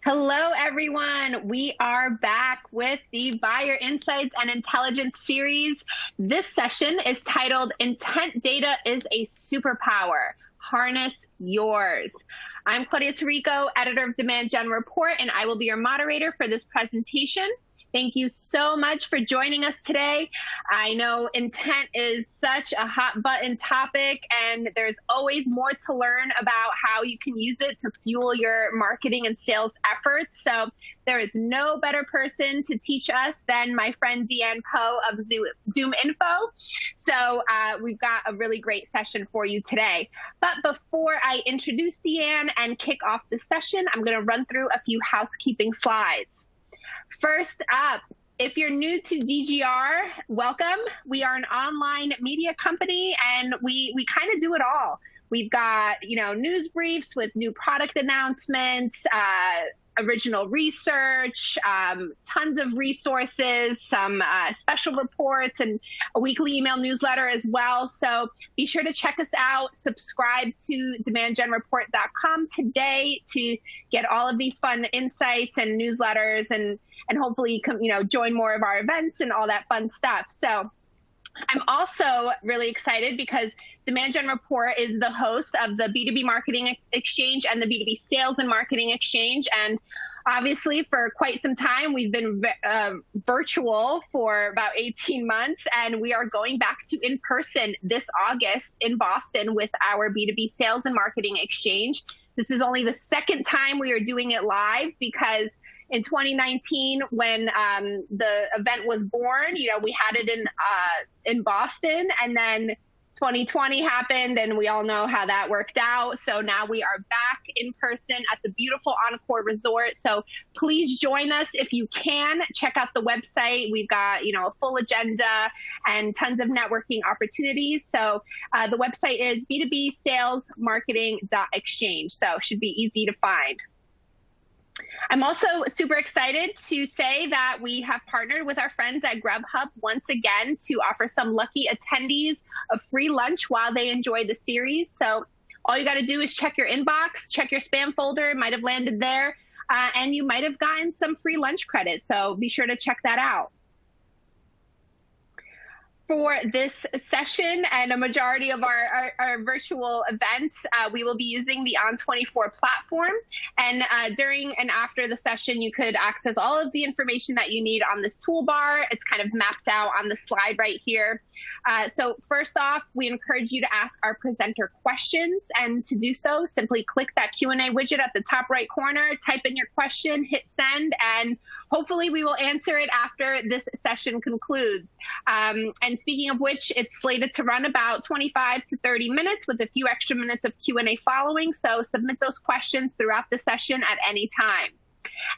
Hello, everyone. We are back with the Buyer Insights and Intelligence series. This session is titled Intent Data is a Superpower. Harness yours. I'm Claudia Tarico, editor of Demand Gen Report, and I will be your moderator for this presentation. Thank you so much for joining us today. I know intent is such a hot button topic, and there's always more to learn about how you can use it to fuel your marketing and sales efforts. So there is no better person to teach us than my friend Deanne Poe of Zoom Info. So we've got a really great session for you today. But before I introduce Deanne and kick off the session, I'm going to run through a few housekeeping slides. First up, if you're new to DGR, welcome. We are an online media company, and we kind of do it all. We've got, news briefs with new product announcements, original research, tons of resources, some special reports, and a weekly email newsletter as well. So be sure to check us out. Subscribe to demandgenreport.com today to get all of these fun insights and newsletters, and hopefully join more of our events and all that fun stuff. So I'm also really excited because Demand Gen Report is the host of the B2B Marketing Exchange and the B2B Sales and Marketing Exchange. And obviously, for quite some time, we've been virtual for about 18 months, and we are going back to in-person this August in Boston with our B2B Sales and Marketing Exchange. This is only the second time we are doing it live because in 2019, when the event was born, we had it in Boston, and then 2020 happened, and we all know how that worked out. So now we are back in person at the beautiful Encore Resort. So please join us if you can. Check out the website. We've got a full agenda and tons of networking opportunities. So the website is b2bsalesmarketing.exchange. So it should be easy to find. I'm also super excited to say that we have partnered with our friends at Grubhub once again to offer some lucky attendees a free lunch while they enjoy the series. So all you got to do is check your inbox, check your spam folder. It might have landed there, and you might have gotten some free lunch credit. So be sure to check that out. For this session and a majority of our virtual events, we will be using the On24 platform. And during and after the session, you could access all of the information that you need on this toolbar. It's kind of mapped out on the slide right here. So first off, we encourage you to ask our presenter questions. And to do so, simply click that Q&A widget at the top right corner, type in your question, hit send, and hopefully we will answer it after this session concludes. And speaking of which, it's slated to run about 25 to 30 minutes with a few extra minutes of Q&A following. So submit those questions throughout the session at any time.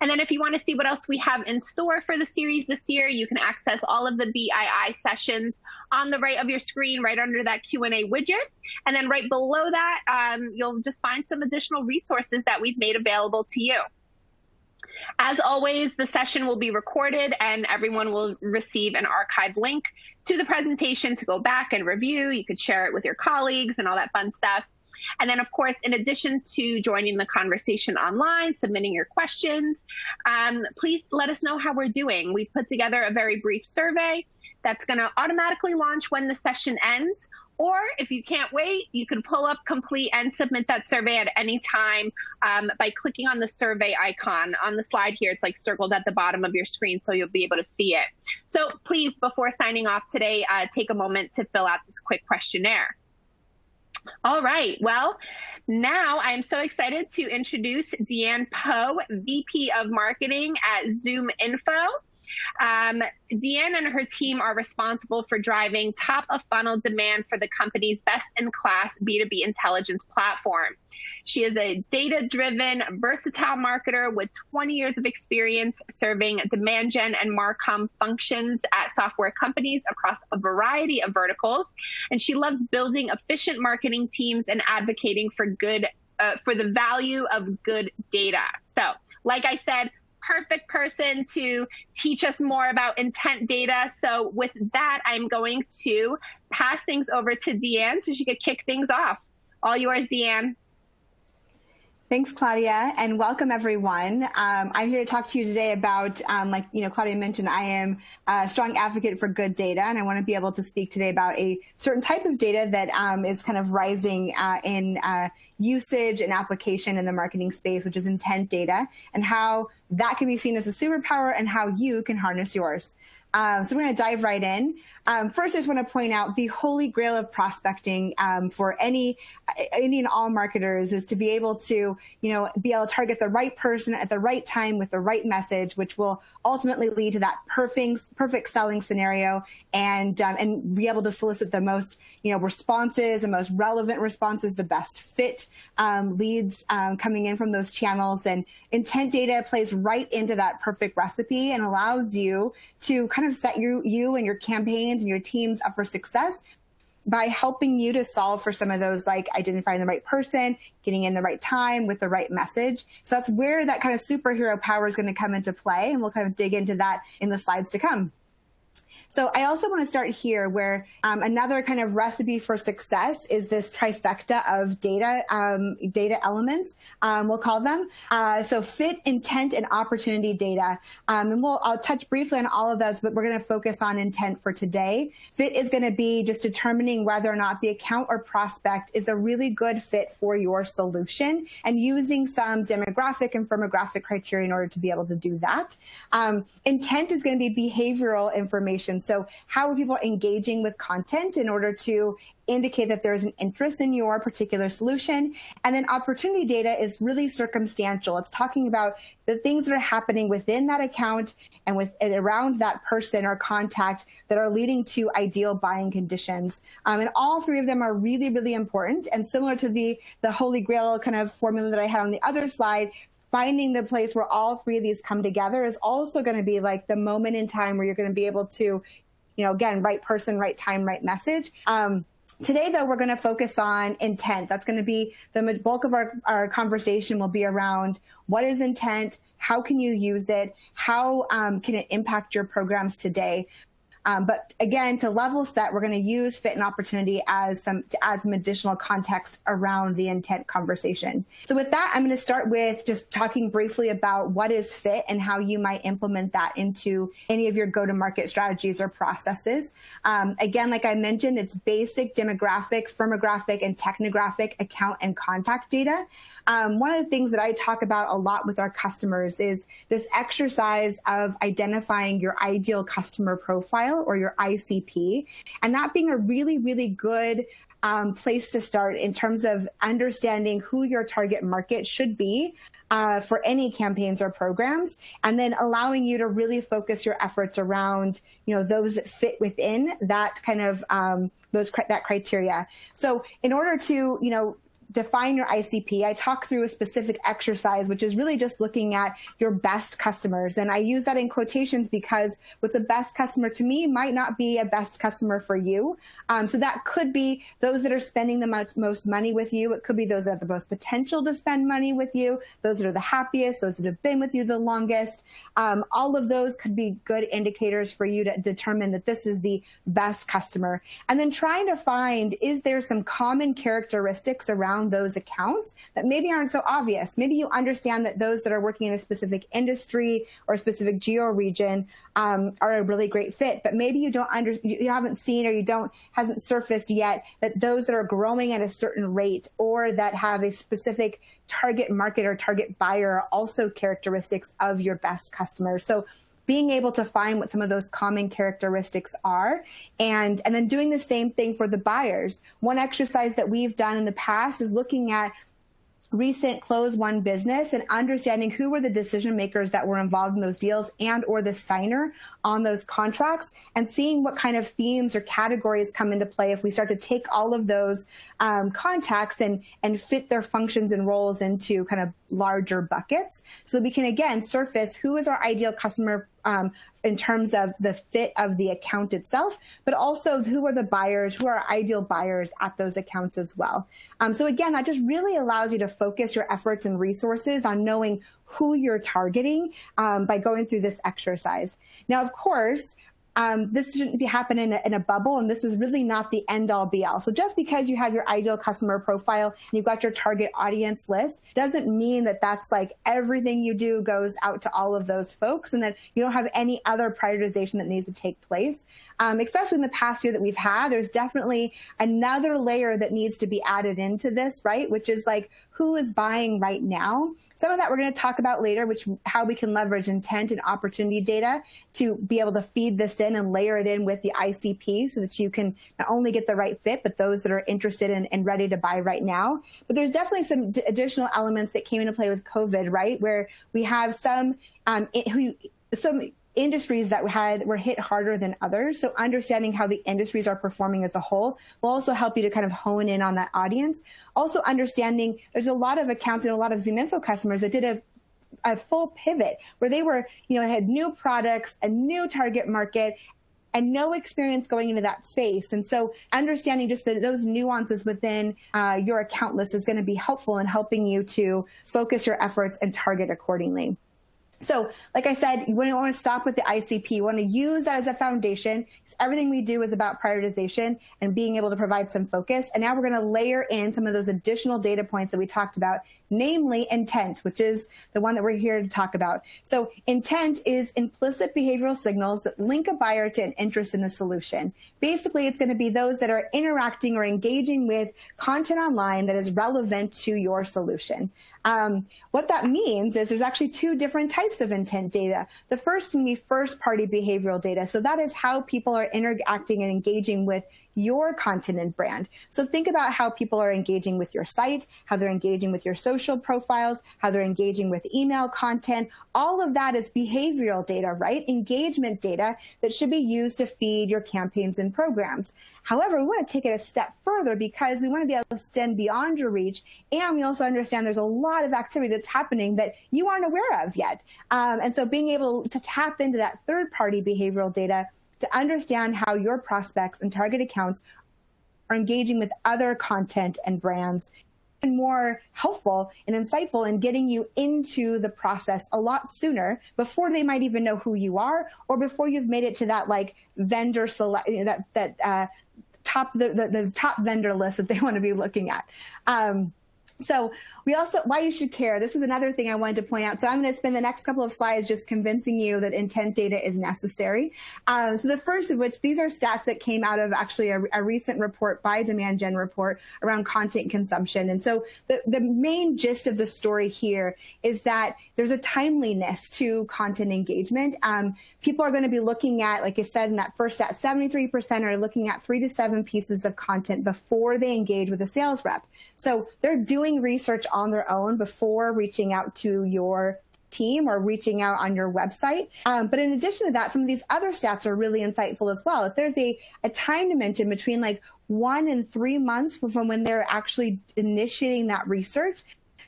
And then if you want to see what else we have in store for the series this year, you can access all of the BII sessions on the right of your screen, right under that Q&A widget. And then right below that, you'll just find some additional resources that we've made available to you. As always, the session will be recorded and everyone will receive an archive link to the presentation to go back and review. You could share it with your colleagues and all that fun stuff. And then, of course, in addition to joining the conversation online, submitting your questions, please let us know how we're doing. We've put together a very brief survey that's going to automatically launch when the session ends. Or if you can't wait, you can pull up, complete, and submit that survey at any time by clicking on the survey icon on the slide here. It's like circled at the bottom of your screen, so you'll be able to see it. So please, before signing off today, take a moment to fill out this quick questionnaire. All right, well, now I'm so excited to introduce Deanne Poe, VP of Marketing at Zoom Info. Deanne and her team are responsible for driving top-of-funnel demand for the company's best-in-class B2B intelligence platform. She is a data-driven, versatile marketer with 20 years of experience serving demand gen and marcom functions at software companies across a variety of verticals. And she loves building efficient marketing teams and advocating for the value of good data. So, like I said, perfect person to teach us more about intent data. So with that, I'm going to pass things over to Deanne so she could kick things off. All yours, Deanne. Thanks, Claudia, and welcome everyone. I'm here to talk to you today about, like Claudia mentioned, I am a strong advocate for good data, and I want to be able to speak today about a certain type of data that is kind of rising in usage and application in the marketing space, which is intent data, and how that can be seen as a superpower and how you can harness yours. So we're going to dive right in. First, I just want to point out the holy grail of prospecting for any and all marketers is to be able to, be able to target the right person at the right time with the right message, which will ultimately lead to that perfect selling scenario and be able to solicit the most, responses, the most relevant responses, the best fit leads coming in from those channels. And intent data plays right into that perfect recipe and allows you to kind of set you and your campaigns and your teams up for success by helping you to solve for some of those, like identifying the right person, getting in the right time with the right message. So that's where that kind of superhero power is going to come into play. And we'll kind of dig into that in the slides to come. So I also want to start here where another kind of recipe for success is this trifecta of data elements, we'll call them. So fit, intent, and opportunity data. And I'll touch briefly on all of those, but we're going to focus on intent for today. Fit is going to be just determining whether or not the account or prospect is a really good fit for your solution and using some demographic and firmographic criteria in order to be able to do that. Intent is going to be behavioral information. So how are people engaging with content in order to indicate that there's an interest in your particular solution? And then opportunity data is really circumstantial. It's talking about the things that are happening within that account and around that person or contact that are leading to ideal buying conditions. And all three of them are really, really important. And similar to the Holy Grail kind of formula that I had on the other slide, finding the place where all three of these come together is also going to be like the moment in time where you're going to be able to, again, right person, right time, right message. Today, though, we're going to focus on intent. That's going to be the bulk of our conversation will be around what is intent, how can you use it, how can it impact your programs today. But again, to level set, we're going to use fit and opportunity to add some additional context around the intent conversation. So with that, I'm going to start with just talking briefly about what is fit and how you might implement that into any of your go-to-market strategies or processes. Again, like I mentioned, it's basic demographic, firmographic, and technographic account and contact data. One of the things that I talk about a lot with our customers is this exercise of identifying your ideal customer profile or your ICP, and that being a really, really good place to start in terms of understanding who your target market should be for any campaigns or programs, and then allowing you to really focus your efforts around, those that fit within that kind of that criteria. So in order to, define your ICP, I talk through a specific exercise, which is really just looking at your best customers. And I use that in quotations because what's a best customer to me might not be a best customer for you. So that could be those that are spending the most money with you. It could be those that have the most potential to spend money with you, those that are the happiest, those that have been with you the longest. All of those could be good indicators for you to determine that this is the best customer. And then trying to find, is there some common characteristics around those accounts that maybe aren't so obvious? Maybe you understand that those that are working in a specific industry or a specific geo region are a really great fit, but maybe you haven't seen or hasn't surfaced yet that those that are growing at a certain rate or that have a specific target market or target buyer are also characteristics of your best customers. So being able to find what some of those common characteristics are, and then doing the same thing for the buyers. One exercise that we've done in the past is looking at recent close one business and understanding who were the decision makers that were involved in those deals and or the signer on those contracts, and seeing what kind of themes or categories come into play if we start to take all of those contacts and fit their functions and roles into kind of larger buckets. So we can, again, surface who is our ideal customer in terms of the fit of the account itself, but also who are the buyers, who are ideal buyers at those accounts as well. So again, that just really allows you to focus your efforts and resources on knowing who you're targeting by going through this exercise. Now, of course, this shouldn't be happening in a bubble, and this is really not the end all be all. So just because you have your ideal customer profile and you've got your target audience list doesn't mean that that's like everything you do goes out to all of those folks and that you don't have any other prioritization that needs to take place. Especially in the past year that we've had, there's definitely another layer that needs to be added into this, right? Which is like, who is buying right now? Some of that we're going to talk about later, how we can leverage intent and opportunity data to be able to feed this in and layer it in with the ICP so that you can not only get the right fit, but those that are interested and ready to buy right now. But there's definitely some additional elements that came into play with COVID, right? Where we have some industries that were hit harder than others. So understanding how the industries are performing as a whole will also help you to kind of hone in on that audience. Also understanding there's a lot of accounts and a lot of ZoomInfo customers that did a full pivot where they were, had new products, a new target market, and no experience going into that space. And so understanding just those nuances within your account list is going to be helpful in helping you to focus your efforts and target accordingly. So like I said, we don't want to stop with the ICP. We want to use that as a foundation. Everything we do is about prioritization and being able to provide some focus. And now we're going to layer in some of those additional data points that we talked about, namely intent, which is the one that we're here to talk about. So intent is implicit behavioral signals that link a buyer to an interest in the solution. Basically, it's going to be those that are interacting or engaging with content online that is relevant to your solution. What that means is there's actually two different types of intent data. The first can be first-party behavioral data. So that is how people are interacting and engaging with your content and brand. So think about how people are engaging with your site, how they're engaging with your social profiles, how they're engaging with email content. All of that is behavioral data, right? Engagement data that should be used to feed your campaigns and programs. However, we want to take it a step further because we want to be able to extend beyond your reach. And we also understand there's a lot of activity that's happening that you aren't aware of yet. And so being able to tap into that third-party behavioral data to understand how your prospects and target accounts are engaging with other content and brands, and more helpful and insightful in getting you into the process a lot sooner before they might even know who you are or before you've made it to that like vendor select, the top vendor list that they want to be looking at. So we also, why you should care. This was another thing I wanted to point out. So I'm going to spend the next couple of slides just convincing you that intent data is necessary. So the first of which, these are stats that came out of actually a recent report by Demand Gen report around content consumption. And so the main gist of the story here is that there's a timeliness to content engagement. People are going to be looking at, like I said in that first stat, 73% are looking at 3 to 7 pieces of content before they engage with a sales rep. So they're doing research on their own before reaching out to your team or reaching out on your website. But in addition to that, some of these other stats are really insightful as well. If there's a time dimension between like 1 and 3 months from when they're actually initiating that research,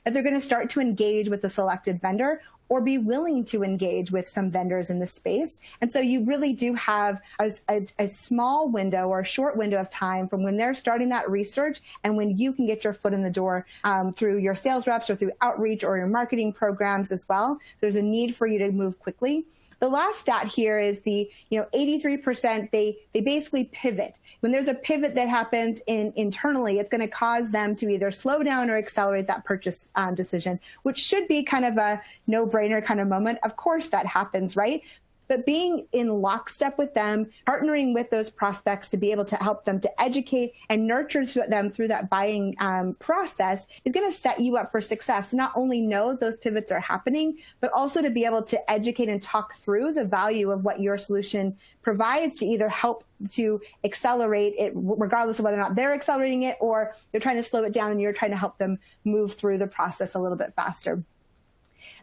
that they're going to start to engage with the selected vendor or be willing to engage with some vendors in the space. And so you really do have a small window or a short window of time from when they're starting that research and when you can get your foot in the door through your sales reps or through outreach or your marketing programs as well. There's a need for you to move quickly. The last stat here is the 83%, they basically pivot. When there's a pivot that happens internally, it's going to cause them to either slow down or accelerate that purchase decision, which should be kind of a no-brainer kind of moment. Of course that happens, right? But being in lockstep with them, partnering with those prospects to be able to help them to educate and nurture them through that buying process is going to set you up for success. Not only know those pivots are happening, but also to be able to educate and talk through the value of what your solution provides to either help to accelerate it, regardless of whether or not they're accelerating it or they're trying to slow it down and you're trying to help them move through the process a little bit faster.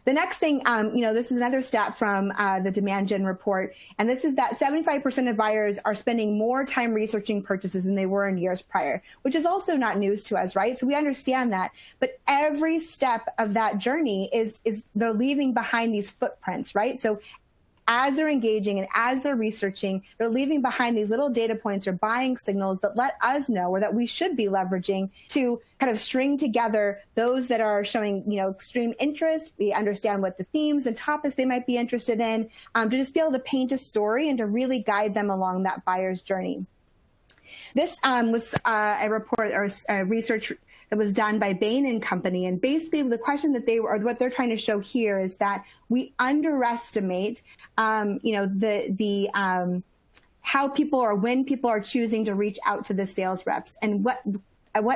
The next thing, this is another stat from the Demand Gen report, and this is that 75% of buyers are spending more time researching purchases than they were in years prior, which is also not news to us, right? So we understand that, but every step of that journey is they're leaving behind these footprints, right? So as they're engaging and as they're researching, they're leaving behind these little data points or buying signals that let us know, or that we should be leveraging to kind of string together those that are showing, extreme interest. We understand what the themes and topics they might be interested in, to just be able to paint a story and to really guide them along that buyer's journey. This was a report or a research that was done by Bain and Company. And basically the question that what they're trying to show here is that we underestimate, how people or when people are choosing to reach out to the sales reps, and what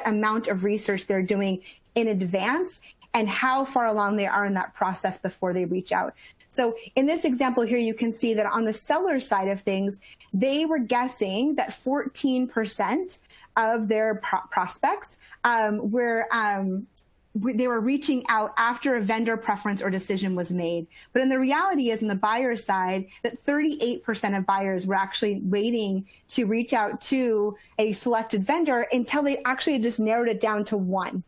amount of research they're doing in advance and how far along they are in that process before they reach out. So in this example here, you can see that on the seller side of things, they were guessing that 14% of their prospects they were reaching out after a vendor preference or decision was made. But in the reality is, in the buyer side, that 38% of buyers were actually waiting to reach out to a selected vendor until they actually just narrowed it down to one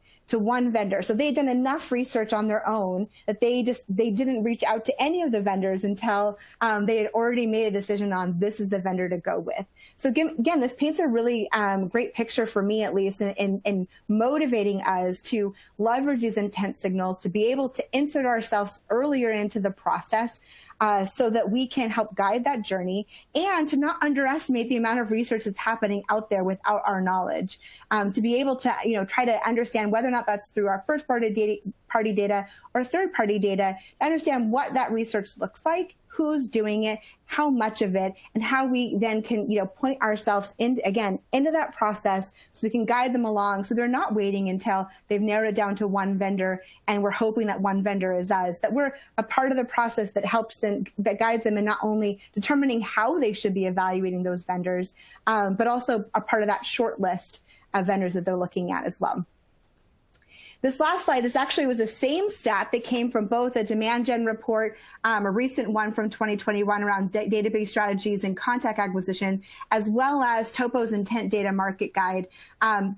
vendor. So they had done enough research on their own that they didn't reach out to any of the vendors until they had already made a decision on this is the vendor to go with. So again, this paints a really great picture for me, at least, in motivating us to leverage these intent signals to be able to insert ourselves earlier into the process, so that we can help guide that journey, and to not underestimate the amount of research that's happening out there without our knowledge, to be able to try to understand whether or not that's through our first party data or third party data, understand what that research looks like, who's doing it, how much of it, and how we then can point ourselves into that process so we can guide them along, so they're not waiting until they've narrowed it down to one vendor and we're hoping that one vendor is us, that we're a part of the process that helps and that guides them in not only determining how they should be evaluating those vendors, but also a part of that short list of vendors that they're looking at as well. This last slide, this actually was the same stat that came from both a demand gen report, a recent one from 2021 around database strategies and contact acquisition, as well as Topo's intent data market guide.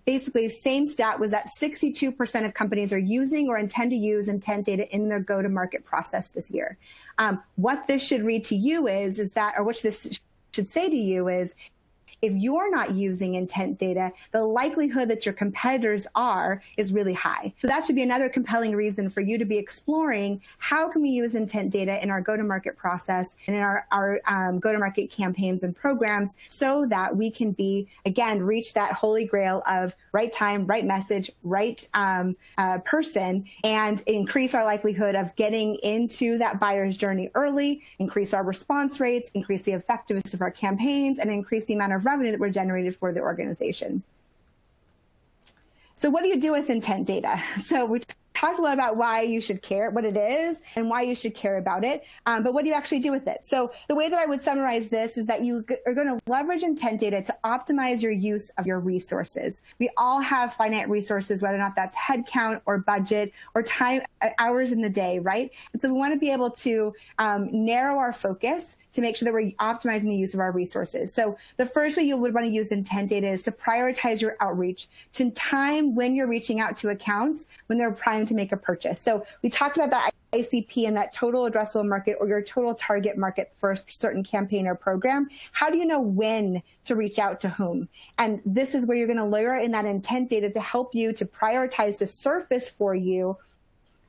Basically, the same stat was that 62% of companies are using or intend to use intent data in their go-to-market process this year. What this should read to you is that, or what this should say to you is, if you're not using intent data, the likelihood that your competitors is really high. So that should be another compelling reason for you to be exploring how can we use intent data in our go-to-market process and in our go-to-market campaigns and programs, so that we can reach that holy grail of right time, right message, right person, and increase our likelihood of getting into that buyer's journey early, increase our response rates, increase the effectiveness of our campaigns, and increase the amount of revenue that were generated for the organization. So what do you do with intent data? So we talked a lot about why you should care, what it is, and why you should care about it. But what do you actually do with it? So the way that I would summarize this is that you are going to leverage intent data to optimize your use of your resources. We all have finite resources, whether or not that's headcount or budget or time, hours in the day, right? And so we want to be able to narrow our focus to make sure that we're optimizing the use of our resources. So the first way you would want to use intent data is to prioritize your outreach to time when you're reaching out to accounts when they're primed to make a purchase. So we talked about that ICP and that total addressable market, or your total target market for a certain campaign or program. How do you know when to reach out to whom? And this is where you're going to layer in that intent data to help you to prioritize, to surface for you,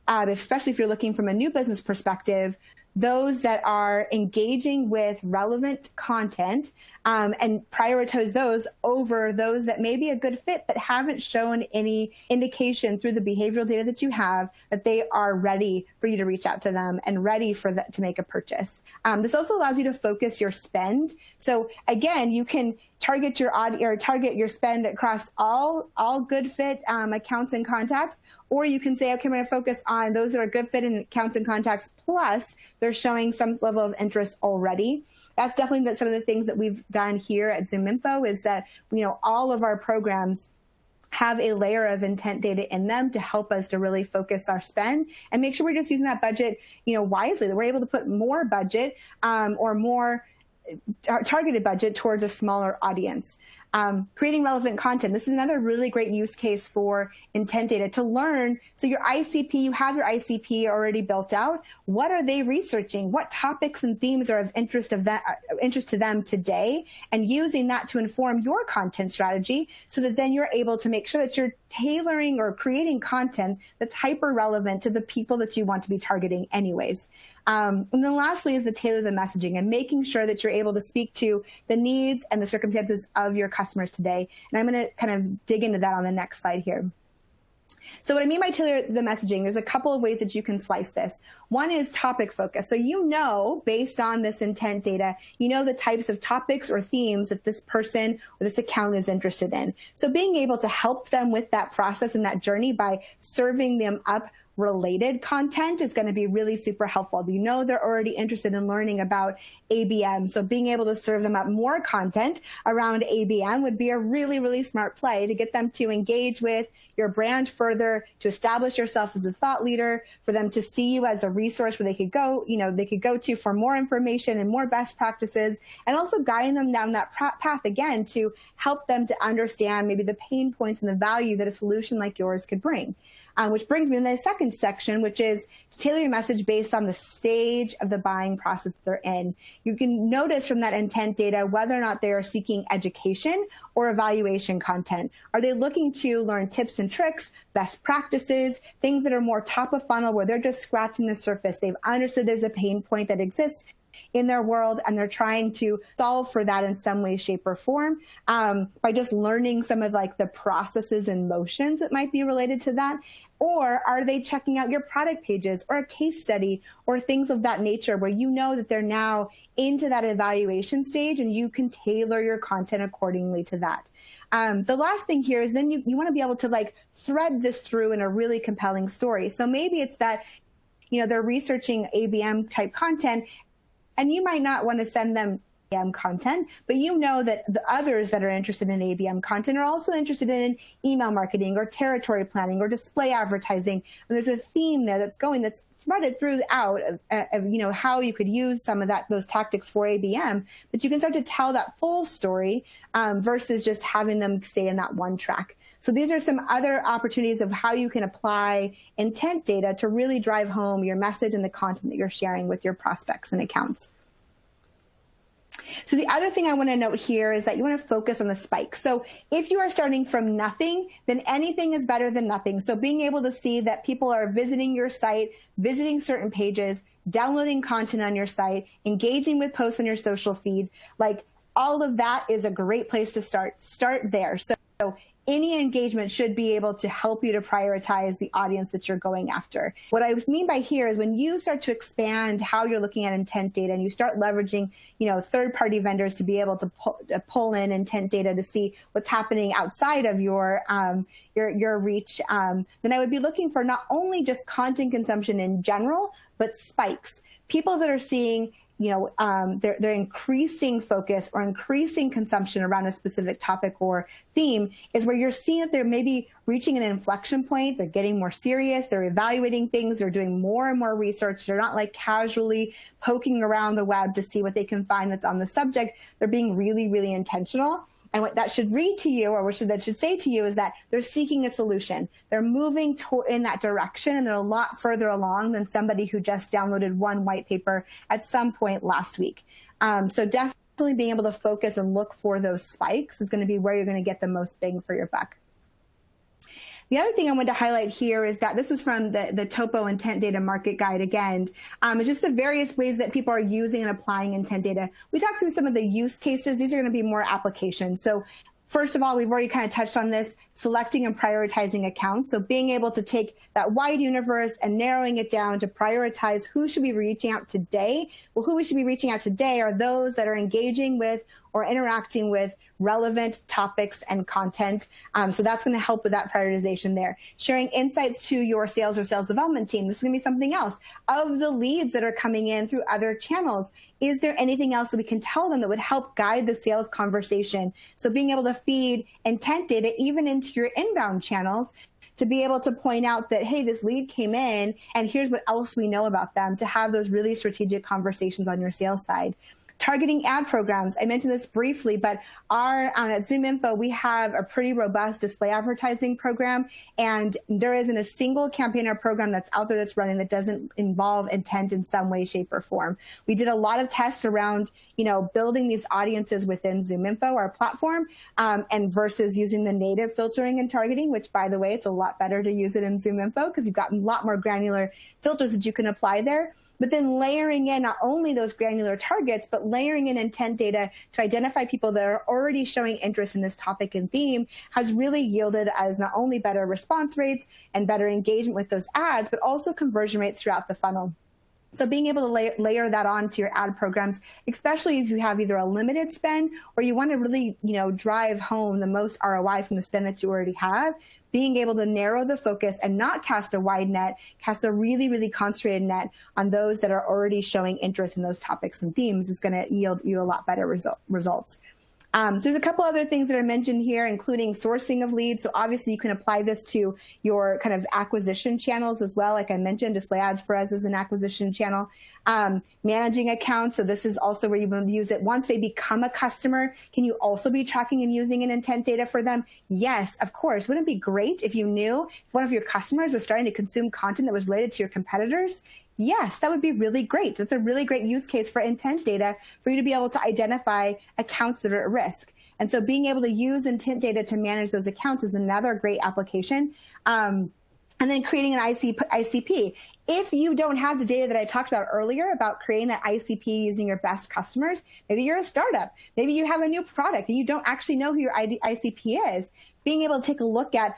especially if you're looking from a new business perspective, those that are engaging with relevant content, and prioritize those over those that may be a good fit but haven't shown any indication through the behavioral data that you have that they are ready for you to reach out to them and ready for that to make a purchase. This also allows you to focus your spend. So again, you can target your spend across all good fit accounts and contacts, or you can say, okay, I'm going to focus on those that are good fit in accounts and contacts, plus they're showing some level of interest already. That's definitely some of the things that we've done here at ZoomInfo, is that, all of our programs have a layer of intent data in them to help us to really focus our spend and make sure we're just using that budget, wisely, that we're able to put more budget or more targeted budget towards a smaller audience. Creating relevant content. This is another really great use case for intent data to learn. So your ICP, you have your ICP already built out. What are they researching? What topics and themes are of interest to them today? And using that to inform your content strategy so that then you're able to make sure that you're tailoring or creating content that's hyper relevant to the people that you want to be targeting anyways. And then lastly is the tailor the messaging and making sure that you're able to speak to the needs and the circumstances of your customers today. And I'm going to kind of dig into that on the next slide here. So what I mean by tailor the messaging, there's a couple of ways that you can slice this. One is topic focus. So you know, based on this intent data, you know the types of topics or themes that this person or this account is interested in. So being able to help them with that process and that journey by serving them up related content is going to be really super helpful. You know they're already interested in learning about ABM, so being able to serve them up more content around ABM would be a really, really smart play to get them to engage with your brand further, to establish yourself as a thought leader, for them to see you as a resource where they could go, they could go to for more information and more best practices, and also guiding them down that path again to help them to understand maybe the pain points and the value that a solution like yours could bring. Which brings me to the second section, which is to tailor your message based on the stage of the buying process they're in. You can notice from that intent data whether or not they are seeking education or evaluation content. Are they looking to learn tips and tricks, best practices, things that are more top of funnel where they're just scratching the surface? They've understood there's a pain point that exists in their world, and they're trying to solve for that in some way, shape, or form by just learning some of like the processes and motions that might be related to that? Or are they checking out your product pages or a case study or things of that nature where you know that they're now into that evaluation stage and you can tailor your content accordingly to that? The last thing here is then you want to be able to like thread this through in a really compelling story. So maybe it's that, they're researching ABM type content, and you might not want to send them ABM content, but you know that the others that are interested in ABM content are also interested in email marketing or territory planning or display advertising. And there's a theme there that's threaded throughout of how you could use some of those tactics for ABM, but you can start to tell that full story versus just having them stay in that one track. So these are some other opportunities of how you can apply intent data to really drive home your message and the content that you're sharing with your prospects and accounts. So the other thing I want to note here is that you want to focus on the spikes. So if you are starting from nothing, then anything is better than nothing. So being able to see that people are visiting your site, visiting certain pages, downloading content on your site, engaging with posts on your social feed, like all of that is a great place to start. Start there. So any engagement should be able to help you to prioritize the audience that you're going after. What I mean by here is when you start to expand how you're looking at intent data and you start leveraging, third-party vendors to be able to pull in intent data to see what's happening outside of your reach, then I would be looking for not only just content consumption in general, but spikes. People that are seeing they're increasing focus or increasing consumption around a specific topic or theme is where you're seeing that they're maybe reaching an inflection point. They're getting more serious. They're evaluating things. They're doing more and more research. They're not like casually poking around the web to see what they can find that's on the subject. They're being really, really intentional. And what that should read to you, or what that should say to you, is that they're seeking a solution. They're moving in that direction, and they're a lot further along than somebody who just downloaded one white paper at some point last week. So definitely being able to focus and look for those spikes is going to be where you're going to get the most bang for your buck. The other thing I wanted to highlight here is that this was from the Topo Intent Data Market Guide again. It's just the various ways that people are using and applying intent data. We talked through some of the use cases. These are going to be more applications. So first of all, we've already kind of touched on this, selecting and prioritizing accounts. So being able to take that wide universe and narrowing it down to prioritize who should be reaching out today. Well, who we should be reaching out today are those that are engaging with or interacting with relevant topics and content. So that's going to help with that prioritization there. Sharing insights to your sales or sales development team. This is going to be something else. Of the leads that are coming in through other channels, is there anything else that we can tell them that would help guide the sales conversation? So being able to feed intent data even into your inbound channels to be able to point out that, hey, this lead came in and here's what else we know about them, to have those really strategic conversations on your sales side. Targeting ad programs. I mentioned this briefly, but at ZoomInfo, we have a pretty robust display advertising program, and there isn't a single campaign or program that's out there that's running that doesn't involve intent in some way, shape, or form. We did a lot of tests around, building these audiences within ZoomInfo, our platform, and versus using the native filtering and targeting, which, by the way, it's a lot better to use it in ZoomInfo because you've got a lot more granular filters that you can apply there. But then layering in not only those granular targets, but layering in intent data to identify people that are already showing interest in this topic and theme has really yielded as not only better response rates and better engagement with those ads, but also conversion rates throughout the funnel. So being able to layer that onto your ad programs, especially if you have either a limited spend or you want to really, drive home the most ROI from the spend that you already have, being able to narrow the focus and not cast a wide net, cast a really, really concentrated net on those that are already showing interest in those topics and themes is going to yield you a lot better results. There's a couple other things that are mentioned here, including sourcing of leads. So obviously you can apply this to your kind of acquisition channels as well. Like I mentioned, display ads for us is an acquisition channel. Managing accounts. So this is also where you will use it. Once they become a customer, can you also be tracking and using an intent data for them? Yes, of course. Wouldn't it be great if you knew if one of your customers was starting to consume content that was related to your competitors? Yes, that would be really great. That's a really great use case for intent data for you to be able to identify accounts that are at risk. And so being able to use intent data to manage those accounts is another great application. And then creating an ICP. If you don't have the data that I talked about earlier about creating that ICP using your best customers, maybe you're a startup, maybe you have a new product and you don't actually know who your ICP is, being able to take a look at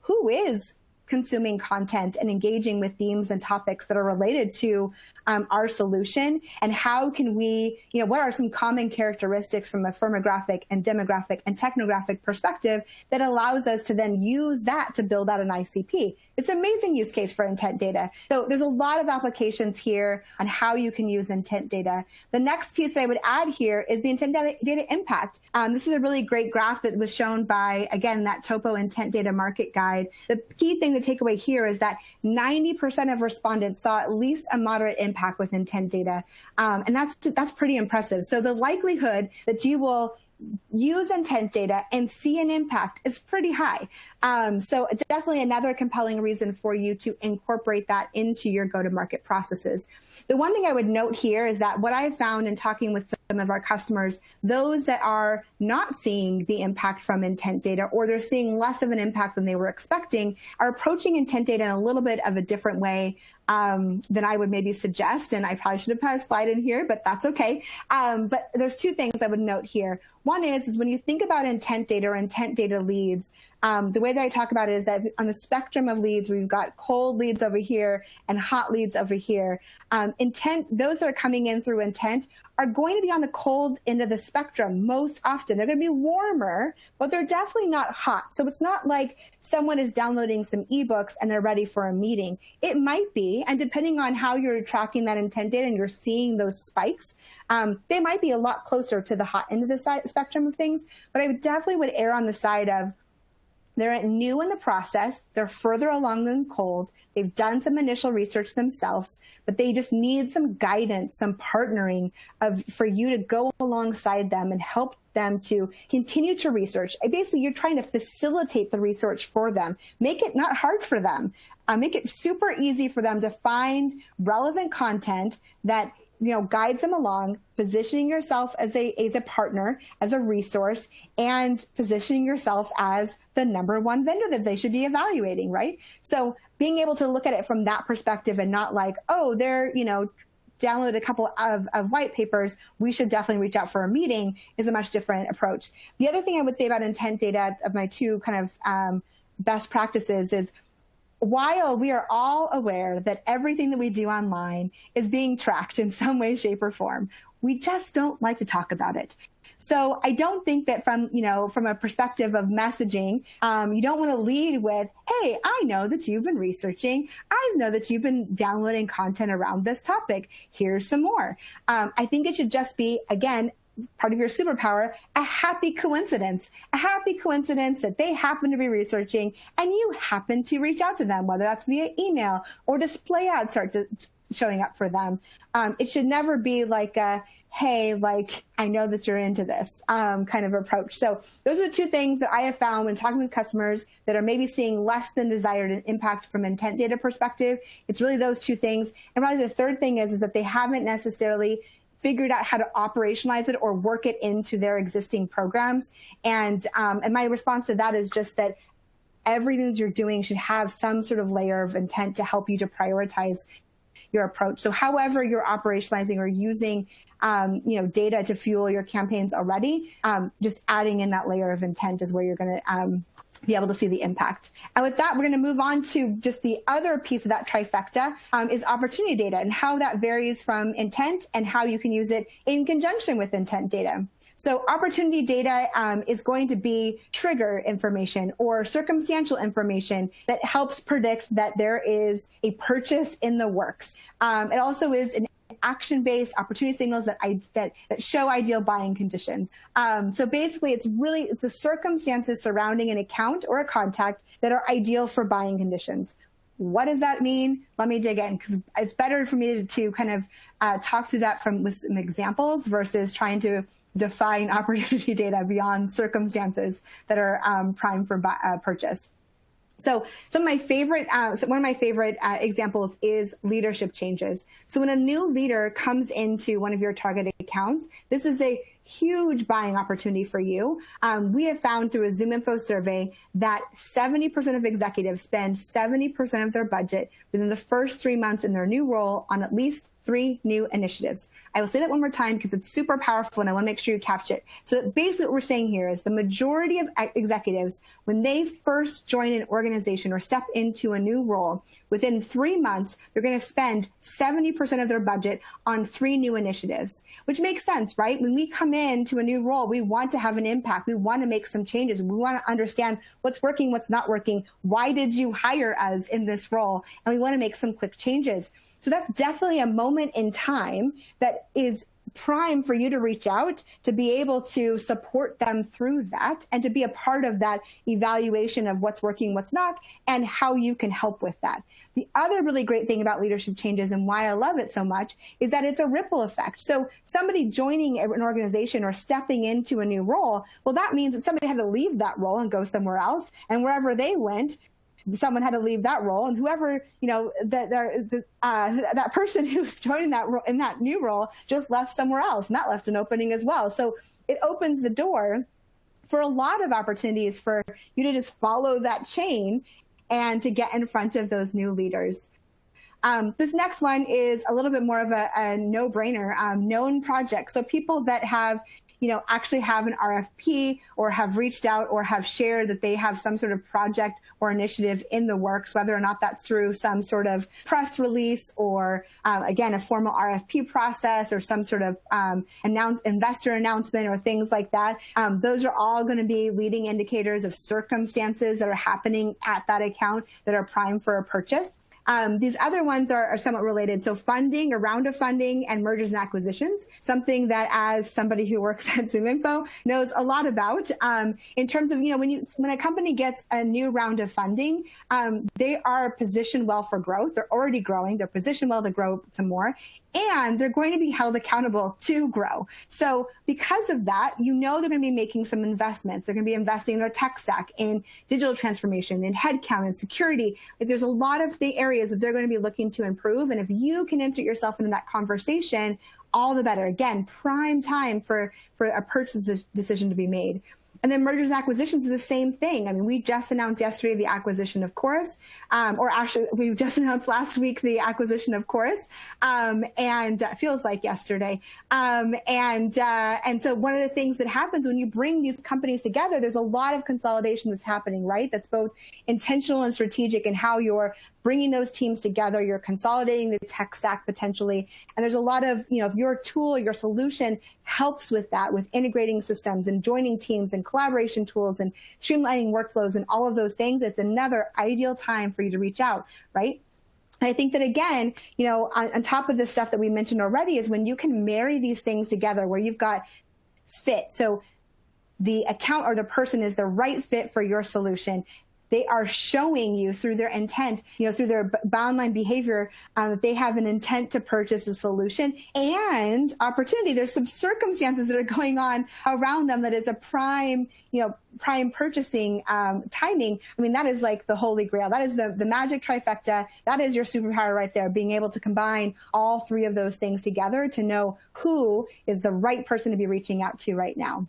who is consuming content and engaging with themes and topics that are related to our solution, and how can we, what are some common characteristics from a firmographic and demographic and technographic perspective that allows us to then use that to build out an ICP. It's an amazing use case for intent data. So there's a lot of applications here on how you can use intent data. The next piece that I would add here is the intent data impact. This is a really great graph that was shown by, again, that Topo Intent Data Market Guide. The key thing to take away here is that 90% of respondents saw at least a moderate impact with intent data. And that's pretty impressive. So the likelihood that you will use intent data and see an impact is pretty high. So definitely another compelling reason for you to incorporate that into your go-to-market processes. The one thing I would note here is that what I have found in talking with some of our customers, those that are not seeing the impact from intent data, or they're seeing less of an impact than they were expecting, are approaching intent data in a little bit of a different way than I would maybe suggest. And I probably should have put a slide in here, but that's okay. But there's two things I would note here. One is when you think about intent data or intent data leads, the way that I talk about it is that on the spectrum of leads, we've got cold leads over here and hot leads over here. Those that are coming in through intent are going to be on the cold end of the spectrum most often. They're going to be warmer, but they're definitely not hot. So it's not like someone is downloading some ebooks and they're ready for a meeting. It might be, and depending on how you're tracking that intent data and you're seeing those spikes, they might be a lot closer to the hot end of the spectrum of things. But I would err on the side of they're new in the process, they're further along than cold, they've done some initial research themselves, but they just need some guidance, some partnering for you to go alongside them and help them to continue to research. Basically, you're trying to facilitate the research for them. Make it not hard for them. Make it super easy for them to find relevant content that guides them along, positioning yourself as a partner, as a resource, and positioning yourself as the number one vendor that they should be evaluating, right? So being able to look at it from that perspective and not like, oh, they're, download a couple of white papers, we should definitely reach out for a meeting, is a much different approach. The other thing I would say about intent data of my two kind of best practices is, while we are all aware that everything that we do online is being tracked in some way, shape, or form, we just don't like to talk about it. So I don't think that from a perspective of messaging, you don't want to lead with, hey, I know that you've been researching. I know that you've been downloading content around this topic. Here's some more. I think it should just be, again, part of your superpower, a happy coincidence that they happen to be researching and you happen to reach out to them, whether that's via email or display ads showing up for them. It should never be like a, hey, like, I know that you're into this kind of approach. So those are the two things that I have found when talking with customers that are maybe seeing less than desired impact from an intent data perspective. It's really those two things. And probably the third thing is that they haven't necessarily figured out how to operationalize it or work it into their existing programs. And my response to that is just that everything that you're doing should have some sort of layer of intent to help you to prioritize your approach. So however you're operationalizing or using data to fuel your campaigns already, just adding in that layer of intent is where you're going to be able to see the impact. And with that, we're going to move on to just the other piece of that trifecta is opportunity data and how that varies from intent and how you can use it in conjunction with intent data. So opportunity data is going to be trigger information or circumstantial information that helps predict that there is a purchase in the works. It also is an action-based opportunity signals that show ideal buying conditions. So basically, it's the circumstances surrounding an account or a contact that are ideal for buying conditions. What does that mean? Let me dig in, because it's better for me to kind of talk through that with some examples versus trying to define opportunity data beyond circumstances that are prime for purchase. So one of my favorite examples is leadership changes. So when a new leader comes into one of your targeted accounts, this is a huge buying opportunity for you. We have found through a ZoomInfo survey that 70% of executives spend 70% of their budget within the first 3 months in their new role on at least 3 new initiatives. I will say that one more time because it's super powerful and I want to make sure you catch it. So basically what we're saying here is the majority of executives, when they first join an organization or step into a new role, within 3 months, they're going to spend 70% of their budget on 3 new initiatives, which makes sense, right? When we come into a new role, we want to have an impact. We want to make some changes. We want to understand what's working, what's not working. Why did you hire us in this role? And we want to make some quick changes. So that's definitely a moment in time that is prime for you to reach out to be able to support them through that and to be a part of that evaluation of what's working, what's not, and how you can help with that. The other really great thing about leadership changes and why I love it so much is that it's a ripple effect. So somebody joining an organization or stepping into a new role, well, that means that somebody had to leave that role and go somewhere else. And wherever they went, someone had to leave that role, and whoever, that person who's joining that role in that new role just left somewhere else, and that left an opening as well. So it opens the door for a lot of opportunities for you to just follow that chain and to get in front of those new leaders. This next one is a little bit more of a no-brainer, known projects. So people that have actually have an RFP or have reached out or have shared that they have some sort of project or initiative in the works, whether or not that's through some sort of press release or, again, a formal RFP process or some sort of investor announcement or things like that. Those are all going to be leading indicators of circumstances that are happening at that account that are prime for a purchase. These other ones are somewhat related. So funding, a round of funding, and mergers and acquisitions, something that as somebody who works at ZoomInfo knows a lot about. In terms of, when a company gets a new round of funding, they are positioned well for growth. They're already growing. They're positioned well to grow some more. And they're going to be held accountable to grow. So because of that, they're going to be making some investments. They're going to be investing in their tech stack, in digital transformation, in headcount, and security. There's a lot of the areas that they're going to be looking to improve. And if you can insert yourself into that conversation, all the better. Again, prime time for a purchase decision to be made. And then mergers and acquisitions is the same thing. I mean, we just announced yesterday the acquisition of Chorus, or actually we just announced last week the acquisition of Chorus, and it feels like yesterday. And so one of the things that happens when you bring these companies together, there's a lot of consolidation that's happening, right? That's both intentional and strategic in how you're bringing those teams together, you're consolidating the tech stack potentially. And there's a lot of, if your tool, your solution helps with that, with integrating systems and joining teams and collaboration tools and streamlining workflows and all of those things, it's another ideal time for you to reach out, right? And I think that, again, on top of the stuff that we mentioned already is when you can marry these things together where you've got fit. So the account or the person is the right fit for your solution. they are showing you through their intent, through their boundline behavior, that they have an intent to purchase a solution and opportunity. There's some circumstances that are going on around them that is a prime purchasing timing. I mean, that is like the holy grail. That is the magic trifecta. That is your superpower right there, being able to combine all three of those things together to know who is the right person to be reaching out to right now.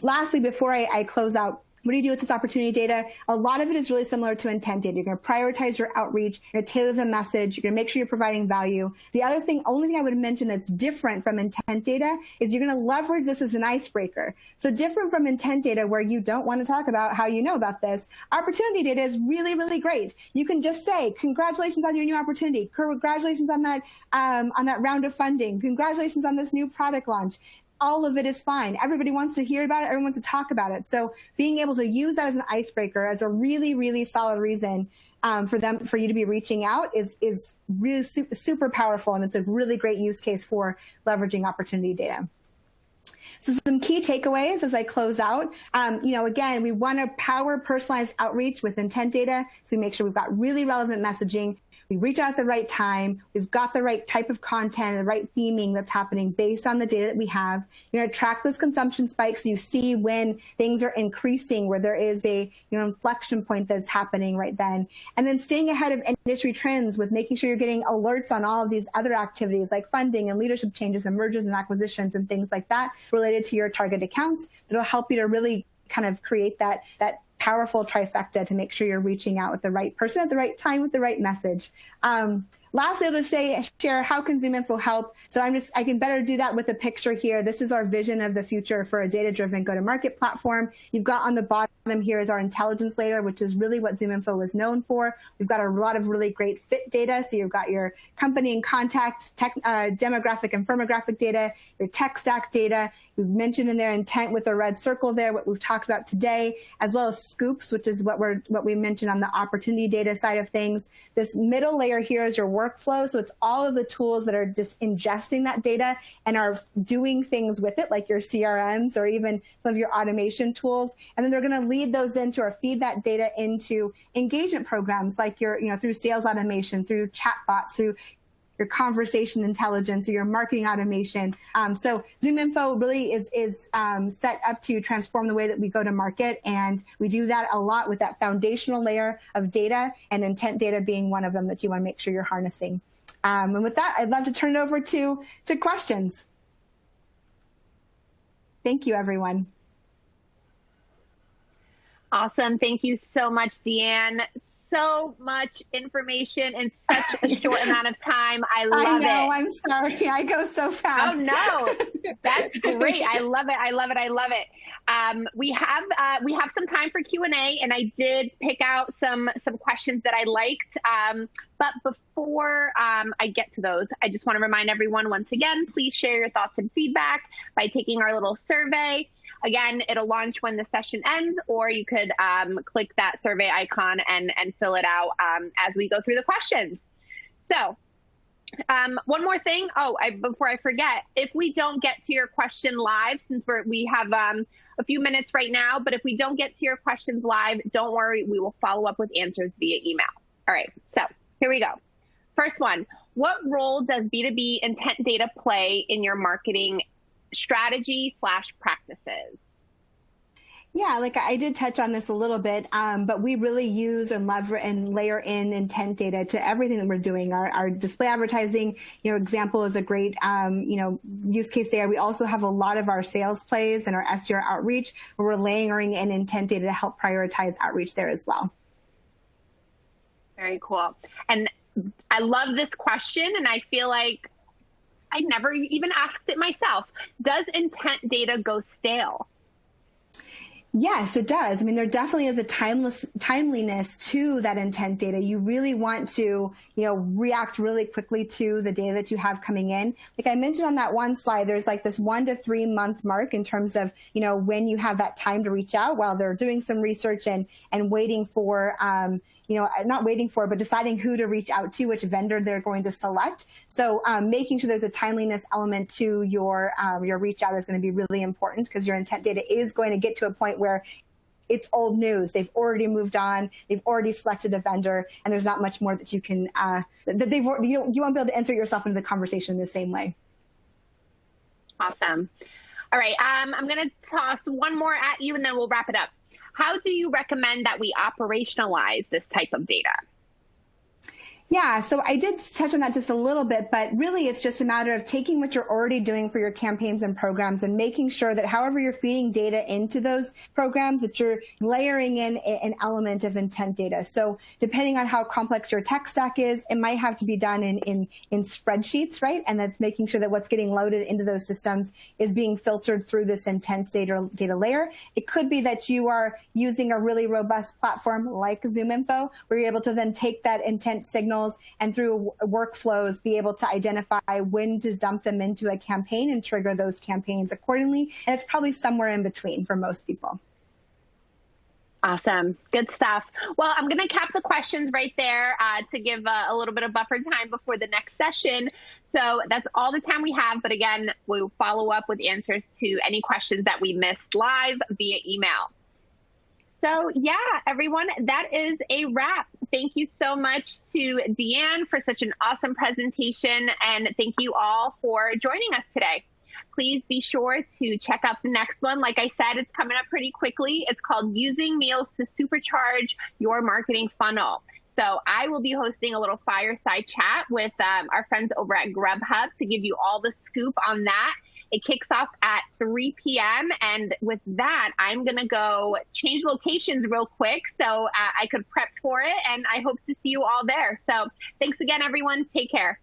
Lastly, before I close out, what do you do with this opportunity data? A lot of it is really similar to intent data. You're going to prioritize your outreach. You're going to tailor the message. You're going to make sure you're providing value. The only thing I would mention that's different from intent data is you're going to leverage this as an icebreaker. So different from intent data where you don't want to talk about how you know about this, opportunity data is really, really great. You can just say, congratulations on your new opportunity. Congratulations on that round of funding. Congratulations on this new product launch. All of it is fine. Everybody wants to hear about it. Everyone wants to talk about it. So being able to use that as an icebreaker, as a really, really solid reason for you to be reaching out is really super powerful. And it's a really great use case for leveraging opportunity data. So some key takeaways as I close out, again, we want to power personalized outreach with intent data. So we make sure we've got really relevant messaging. We reach out at the right time. We've got the right type of content, the right theming that's happening based on the data that we have. You're going to track those consumption spikes so you see when things are increasing, where there is a inflection point that's happening right then. And then staying ahead of industry trends with making sure you're getting alerts on all of these other activities like funding and leadership changes and mergers and acquisitions and things like that related to your target accounts. It'll help you to really kind of create that powerful trifecta to make sure you're reaching out with the right person at the right time with the right message. Lastly, I'll just share how can ZoomInfo help. So I can better do that with a picture here. This is our vision of the future for a data-driven go-to-market platform. You've got on the bottom here is our intelligence layer, which is really what ZoomInfo was known for. We've got a lot of really great fit data. So you've got your company and contact, demographic and firmographic data, your tech stack data. We've mentioned in there intent with a red circle there, what we've talked about today, as well as scoops, which is what we mentioned on the opportunity data side of things. This middle layer here is your workflow. So it's all of the tools that are just ingesting that data and are doing things with it, like your CRMs or even some of your automation tools. And then they're going to lead those into or feed that data into engagement programs like your, through sales automation, through chatbots, through your conversation intelligence or your marketing automation. So ZoomInfo really is set up to transform the way that we go to market. And we do that a lot with that foundational layer of data, and intent data being one of them that you want to make sure you're harnessing. And with that, I'd love to turn it over to questions. Thank you, everyone. Awesome. Thank you so much, Deanne. So much information in such a short amount of time. I love it. I know. I'm sorry. I go so fast. Oh, no. That's great. I love it. I love it. I love it. We have some time for Q&A, and I did pick out some questions that I liked. But before I get to those, I just want to remind everyone once again, please share your thoughts and feedback by taking our little survey. Again, it'll launch when the session ends, or you could click that survey icon and fill it out as we go through the questions. So one more thing. Before I forget, if we don't get to your question live, since we have a few minutes right now, but if we don't get to your questions live, don't worry, we will follow up with answers via email. All right, so here we go. First one, what role does B2B intent data play in your marketing strategy/practices? Yeah, like I did touch on this a little bit, but we really use and layer in intent data to everything that we're doing. Our display advertising, example is a great, use case there. We also have a lot of our sales plays and our SDR outreach where we're layering in intent data to help prioritize outreach there as well. Very cool. And I love this question, and I feel like I never even asked it myself. Does intent data go stale? Yes, it does. I mean, there definitely is a timeliness to that intent data. You really want to, react really quickly to the data that you have coming in. Like I mentioned on that one slide, there's like this 1 to 3 month mark in terms of, when you have that time to reach out while they're doing some research and waiting for, not waiting for, but deciding who to reach out to, which vendor they're going to select. So making sure there's a timeliness element to your reach out is going to be really important, because your intent data is going to get to a point where it's old news. They've already moved on. They've already selected a vendor, and there's not much more that you can, you won't be able to insert yourself into the conversation in the same way. Awesome. All right, I'm going to toss one more at you, and then we'll wrap it up. How do you recommend that we operationalize this type of data? Yeah, so I did touch on that just a little bit, but really it's just a matter of taking what you're already doing for your campaigns and programs and making sure that however you're feeding data into those programs, that you're layering in an element of intent data. So depending on how complex your tech stack is, it might have to be done in spreadsheets, right? And that's making sure that what's getting loaded into those systems is being filtered through this intent data layer. It could be that you are using a really robust platform like ZoomInfo, where you're able to then take that intent signal and through workflows be able to identify when to dump them into a campaign and trigger those campaigns accordingly. And it's probably somewhere in between for most people. Awesome. Good stuff. Well, I'm going to cap the questions right there to give a little bit of buffer time before the next session. So that's all the time we have. But again, we'll follow up with answers to any questions that we missed live via email. So yeah, everyone, that is a wrap. Thank you so much to Deanne for such an awesome presentation, and thank you all for joining us today. Please be sure to check out the next one. Like I said, it's coming up pretty quickly. It's called Using Meals to Supercharge Your Marketing Funnel. So I will be hosting a little fireside chat with our friends over at Grubhub to give you all the scoop on that. It kicks off at 3 p.m. And with that, I'm going to go change locations real quick so I could prep for it. And I hope to see you all there. So thanks again, everyone. Take care.